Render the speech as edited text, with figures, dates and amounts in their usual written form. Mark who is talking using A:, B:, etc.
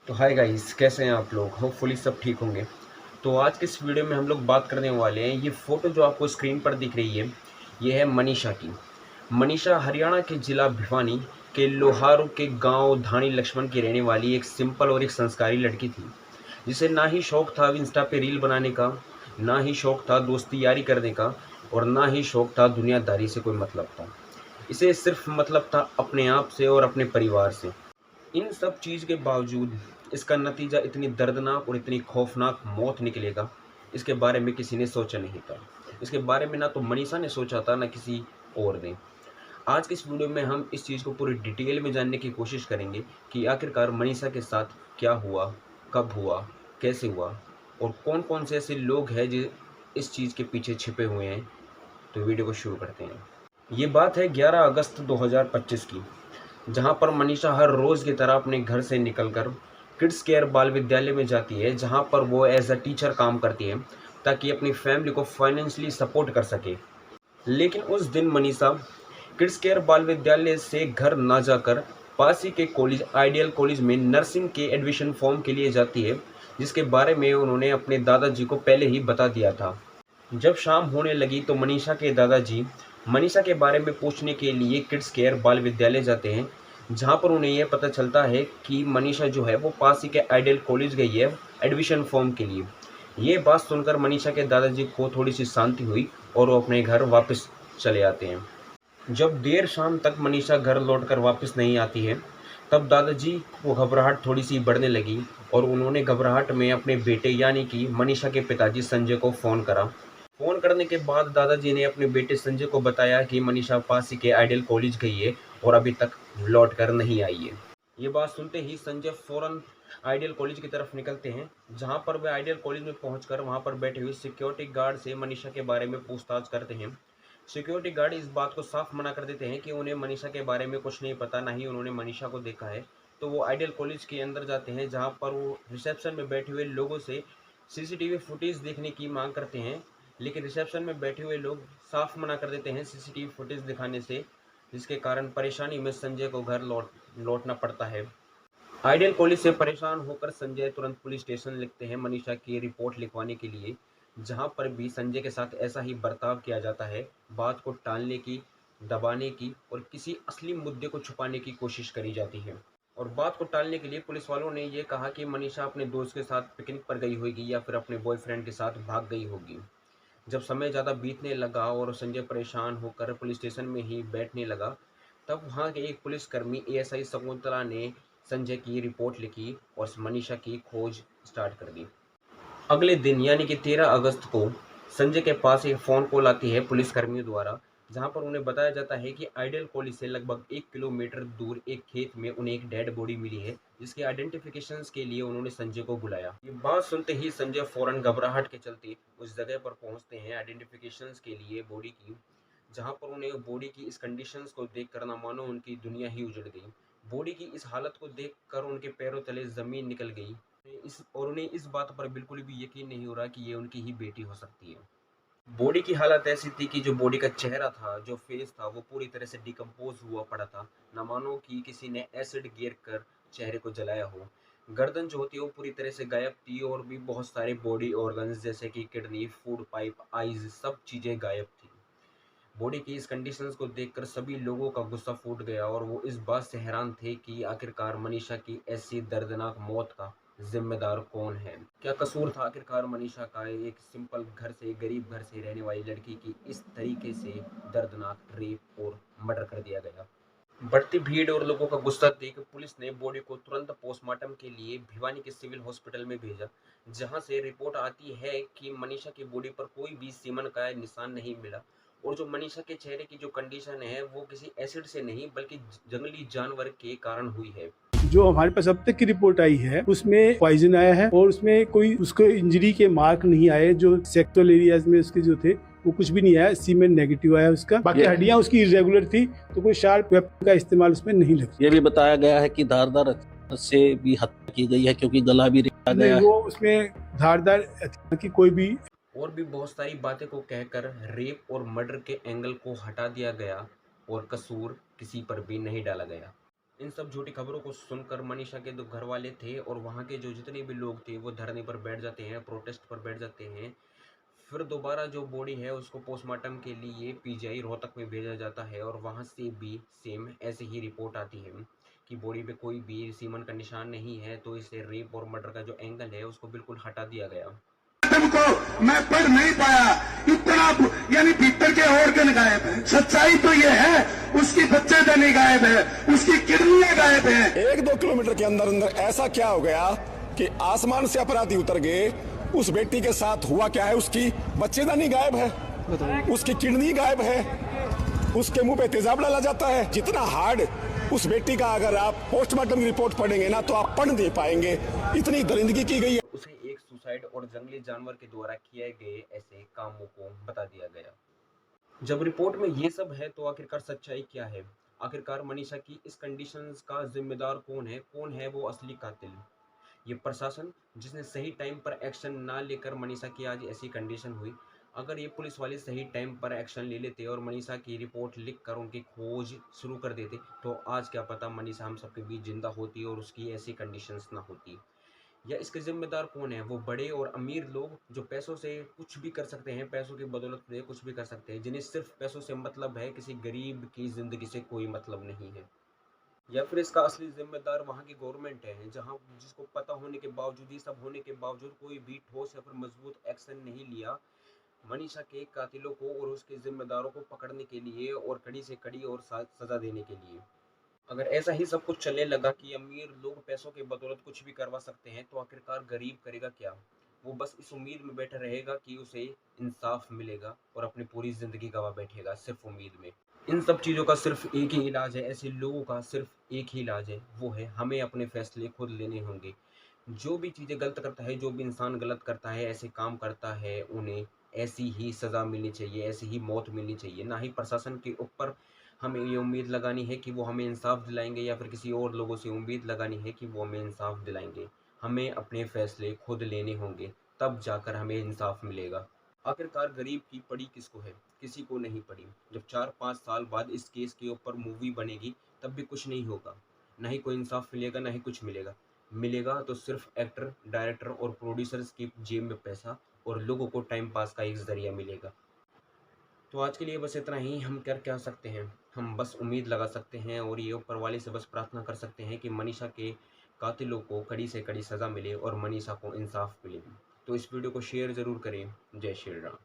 A: तो hi guys, कैसे हैं आप लोग। होपफुली सब ठीक होंगे। तो आज के इस वीडियो में हम लोग बात करने वाले हैं, ये फ़ोटो जो आपको स्क्रीन पर दिख रही है ये है मनीषा की। मनीषा हरियाणा के ज़िला भिवानी के लोहारू के गांव धानी लक्ष्मण की रहने वाली एक सिंपल और एक संस्कारी लड़की थी, जिसे ना ही शौक था इंस्टा पे रील बनाने का, ना ही शौक था दोस्ती यारी करने का, और ना ही शौक था दुनियादारी से कोई मतलब था। इसे सिर्फ मतलब था अपने आप से और अपने परिवार से। इन सब चीज़ के बावजूद इसका नतीजा इतनी दर्दनाक और इतनी खौफनाक मौत निकलेगा, इसके बारे में किसी ने सोचा नहीं था। इसके बारे में ना तो मनीषा ने सोचा था, ना किसी और ने। आज के इस वीडियो में हम इस चीज़ को पूरी डिटेल में जानने की कोशिश करेंगे कि आखिरकार मनीषा के साथ क्या हुआ, कब हुआ, कैसे हुआ, और कौन कौन से ऐसे लोग हैं जो इस चीज़ के पीछे छिपे हुए हैं। तो वीडियो को शुरू करते हैं। ये बात है 11 अगस्त 2025 की, जहां पर मनीषा हर रोज़ की तरह अपने घर से निकलकर किड्स केयर बाल विद्यालय में जाती है, जहां पर वो एज अ टीचर काम करती है ताकि अपनी फैमिली को फाइनेंशियली सपोर्ट कर सके। लेकिन उस दिन मनीषा किड्स केयर बाल विद्यालय से घर ना जाकर पास ही के कॉलेज आइडियल कॉलेज में नर्सिंग के एडमिशन फॉर्म के लिए जाती है, जिसके बारे में उन्होंने अपने दादाजी को पहले ही बता दिया था। जब शाम होने लगी तो मनीषा के दादाजी मनीषा के बारे में पूछने के लिए किड्स केयर बाल विद्यालय जाते हैं, जहां पर उन्हें यह पता चलता है कि मनीषा जो है वो पास ही के आइडियल कॉलेज गई है एडमिशन फॉर्म के लिए। ये बात सुनकर मनीषा के दादाजी को थोड़ी सी शांति हुई और वो अपने घर वापस चले आते हैं। जब देर शाम तक मनीषा घर लौटकर वापस नहीं आती है, तब दादाजी को घबराहट थोड़ी सी बढ़ने लगी और उन्होंने घबराहट में अपने बेटे यानी कि मनीषा के पिताजी संजय को फ़ोन करा। फ़ोन करने के बाद दादाजी ने अपने बेटे संजय को बताया कि मनीषा पास ही के आइडियल कॉलेज गई है और अभी तक लौट कर नहीं आई है। ये बात सुनते ही संजय फ़ौरन आइडियल कॉलेज की तरफ निकलते हैं, जहां पर वे आइडियल कॉलेज में पहुंचकर वहां पर बैठे हुए सिक्योरिटी गार्ड से मनीषा के बारे में पूछताछ करते हैं। सिक्योरिटी गार्ड इस बात को साफ मना कर देते हैं कि उन्हें मनीषा के बारे में कुछ नहीं पता, ना ही उन्होंने मनीषा को देखा है। तो वो आइडियल कॉलेज के अंदर जाते हैं, जहां पर वो रिसेप्शन में बैठे हुए लोगों से सीसीटीवी फुटेज देखने की मांग करते हैं, लेकिन रिसेप्शन में बैठे हुए लोग साफ मना कर देते हैं सीसीटीवी फुटेज दिखाने से, जिसके कारण परेशानी में संजय को घर लौटना पड़ता है। आइडियल कॉलेज से परेशान होकर संजय तुरंत पुलिस स्टेशन लिखते हैं मनीषा की रिपोर्ट लिखवाने के लिए, जहां पर भी संजय के साथ ऐसा ही बर्ताव किया जाता है। बात को टालने की, दबाने की और किसी असली मुद्दे को छुपाने की कोशिश करी जाती है। और बात को टालने के लिए पुलिस वालों ने ये कहा कि मनीषा अपने दोस्त के साथ पिकनिक पर गई होगी या फिर अपने बॉयफ्रेंड के साथ भाग गई होगी। जब समय ज़्यादा बीतने लगा और संजय परेशान होकर पुलिस स्टेशन में ही बैठने लगा, तब वहाँ के एक पुलिसकर्मी एएसआई शकुंतला ने संजय की रिपोर्ट लिखी और मनीषा की खोज स्टार्ट कर दी। अगले दिन यानी कि 13 अगस्त को संजय के पास एक फ़ोन कॉल आती है पुलिसकर्मियों द्वारा, जहां पर उन्हें बताया जाता है कि आइडियल कॉलेज से लगभग 1 किलोमीटर दूर एक खेत में उन्हें एक डेड बॉडी मिली है, जिसके आइडेंटिफिकेशंस के लिए उन्होंने संजय को बुलाया। ये बात सुनते ही संजय फौरन घबराहट के चलते उस जगह पर पहुंचते हैं आइडेंटिफिकेशंस के लिए बॉडी की, जहां पर उन्हें बॉडी की इस कंडीशंस को देखकर ना मानो उनकी दुनिया ही उजड़ गई। बॉडी की इस हालत को देखकर उनके पैरों तले ज़मीन निकल गई। उन्हें इस बात पर बिल्कुल भी यकीन नहीं हो रहा कि ये उनकी ही बेटी हो सकती है। बॉडी की हालत ऐसी थी कि जो बॉडी का चेहरा था, जो फेस था, वो पूरी तरह से डिकम्पोज हुआ पड़ा था, न मानो कि किसी ने एसिड गिर कर चेहरे को जलाया हो। गर्दन जो होती है वो पूरी तरह से गायब थी और भी बहुत सारे बॉडी ऑर्गन्स जैसे कि किडनी, फूड पाइप, आईज, सब चीज़ें गायब थी। बॉडी की इस कंडीशंस को देखकर सभी लोगों का गुस्सा फूट गया और वो इस बात से हैरान थे कि आखिरकार मनीषा की ऐसी दर्दनाक मौत का जिम्मेदार कौन है। क्या कसूर था आखिरकार मनीषा का, एक सिंपल घर से, गरीब घर से रहने वाली लड़की की इस तरीके से दर्दनाक रेप और मर्डर कर दिया गया। बढ़ती भीड़ और लोगों का गुस्सा देख पुलिस ने बॉडी को तुरंत पोस्टमार्टम के लिए भिवानी के सिविल हॉस्पिटल में भेजा, जहां से रिपोर्ट आती है कि मनीषा की बॉडी पर कोई भी सीमन का निशान नहीं मिला, और जो मनीषा के चेहरे की जो कंडीशन है वो किसी एसिड से नहीं बल्कि जंगली जानवर के कारण हुई है।
B: जो हमारे पास अब तक की रिपोर्ट आई है उसमें पॉइजन आया है और उसमें कोई उसको इंजरी के मार्क नहीं आए। जो सेक्टोरल एरियाज में उसके जो थे वो कुछ भी नहीं आया। सीमेंट नेगेटिव आया उसका। बाकी हड्डियां उसकी इरेगुलर थी, तो कोई शार्प वेपन का इस्तेमाल उसमें नहीं लगा।
C: ये भी बताया गया है कि धारदार हथियार से भी हत्या की गई है, क्योंकि गला भी रेता गया
B: वो उसमें धारदार हथियार की कोई भी
A: और भी बहुत सारी बातें को कहकर रेप और मर्डर के एंगल को हटा दिया गया और कसूर किसी पर भी नहीं डाला गया। इन सब झूठी खबरों को सुनकर मनीषा के जो घर वाले थे और वहाँ के जो जितने भी लोग थे वो धरने पर बैठ जाते हैं, प्रोटेस्ट पर बैठ जाते हैं। फिर दोबारा जो बॉडी है उसको पोस्टमार्टम के लिए पीजीआई रोहतक में भेजा जाता है और वहाँ से भी सेम ऐसे ही रिपोर्ट आती है कि बॉडी पे कोई भी सीमन का निशान नहीं है, तो इसे रेप और मर्डर का जो एंगल है उसको बिल्कुल हटा दिया गया।
D: को मैं पढ़ नहीं पाया, इतना यानी भीतर के ऑर्गन गायब है। सच्चाई तो ये है उसकी बच्चेदानी गायब है, उसकी किडनियां गायब है।
E: 1-2 किलोमीटर के अंदर अंदर ऐसा क्या हो गया कि आसमान से अपराधी उतर गए। उस बेटी के साथ हुआ क्या है, उसकी बच्चेदानी गायब है, उसकी किडनी गायब है, उसके मुंह पे तेजाब डाला जाता है। जितना हार्ड उस बेटी का अगर आप पोस्टमार्टम की रिपोर्ट पढ़ेंगे ना तो आप पढ़ नहीं पाएंगे, इतनी दरिंदगी की गई है।
A: उसे एक सुसाइड और जंगली जानवर के द्वारा किए गए ऐसे कामों को बता दिया गया। जब रिपोर्ट में ये सब है तो आखिरकार सच्चाई क्या है? आखिरकार मनीषा की इस कंडीशंस का जिम्मेदार कौन है? कौन है वो असली कातिल? ये प्रशासन जिसने सही टाइम पर एक्शन ना लेकर मनीषा की आज ऐसी कंडीशन हुई। अगर ये पुलिस वाले सही टाइम पर एक्शन ले लेते और मनीषा की रिपोर्ट लिख कर उनकी खोज शुरू कर देते तो आज क्या पता मनीषा हम सबके बीच जिंदा होती और उसकी ऐसी कंडीशंस ना होती। या इसके जिम्मेदार कौन है? वो बड़े और अमीर लोग जो पैसों से कुछ भी कर सकते हैं, पैसों की बदौलत से कुछ भी कर सकते हैं, जिन्हें सिर्फ पैसों से मतलब है, किसी गरीब की जिंदगी से कोई मतलब नहीं है। या फिर इसका असली जिम्मेदार वहाँ की गवर्नमेंट है, जहाँ जिसको पता होने के बावजूद, ये सब होने के बावजूद कोई भी ठोस या फिर मजबूत एक्शन नहीं लिया मनीषा के कातिलों को और उसके जिम्मेदारों को पकड़ने के लिए और कड़ी से कड़ी और सजा देने के लिए। अगर ऐसा ही सब कुछ चलने लगा कि अमीर लोग पैसों के बदौलत कुछ भी करवा सकते हैं तो आखिरकार गरीब करेगा क्या? वो बस इस उम्मीद में बैठा रहेगा कि उसे इंसाफ मिलेगा और अपनी पूरी जिंदगी गवा बैठेगा सिर्फ उम्मीद में। इन सब चीज़ों का सिर्फ एक ही इलाज है, ऐसे लोगों का सिर्फ एक ही इलाज है, वो है हमें अपने फैसले खुद लेने होंगे। जो भी चीज़ें गलत करता है, जो भी इंसान गलत करता है, ऐसे काम करता है, उन्हें ऐसी ही सज़ा मिलनी चाहिए, ऐसी ही मौत मिलनी चाहिए। ना ही प्रशासन के ऊपर हमें ये उम्मीद लगानी है कि वो हमें इंसाफ दिलाएंगे या फिर किसी और लोगों से उम्मीद लगानी है कि वो हमें इंसाफ दिलाएंगे। हमें अपने फैसले खुद लेने होंगे, तब जाकर हमें इंसाफ मिलेगा। आखिरकार गरीब की पड़ी किसको है? किसी को नहीं पड़ी। जब 4-5 साल बाद इस केस के ऊपर मूवी बनेगी तब भी कुछ नहीं होगा, ना ही कोई इंसाफ मिलेगा, ना ही कुछ मिलेगा। मिलेगा तो सिर्फ एक्टर, डायरेक्टर और प्रोड्यूसर्स की जेब में पैसा और लोगों को टाइम पास का एक जरिया मिलेगा। तो आज के लिए बस इतना ही। हम क्या कह सकते हैं? हम बस उम्मीद लगा सकते हैं और ये ऊपर वाले से बस प्रार्थना कर सकते हैं कि मनीषा के कातिलों को कड़ी से कड़ी सज़ा मिले और मनीषा को इंसाफ मिले। तो इस वीडियो को शेयर ज़रूर करें। जय श्री राम।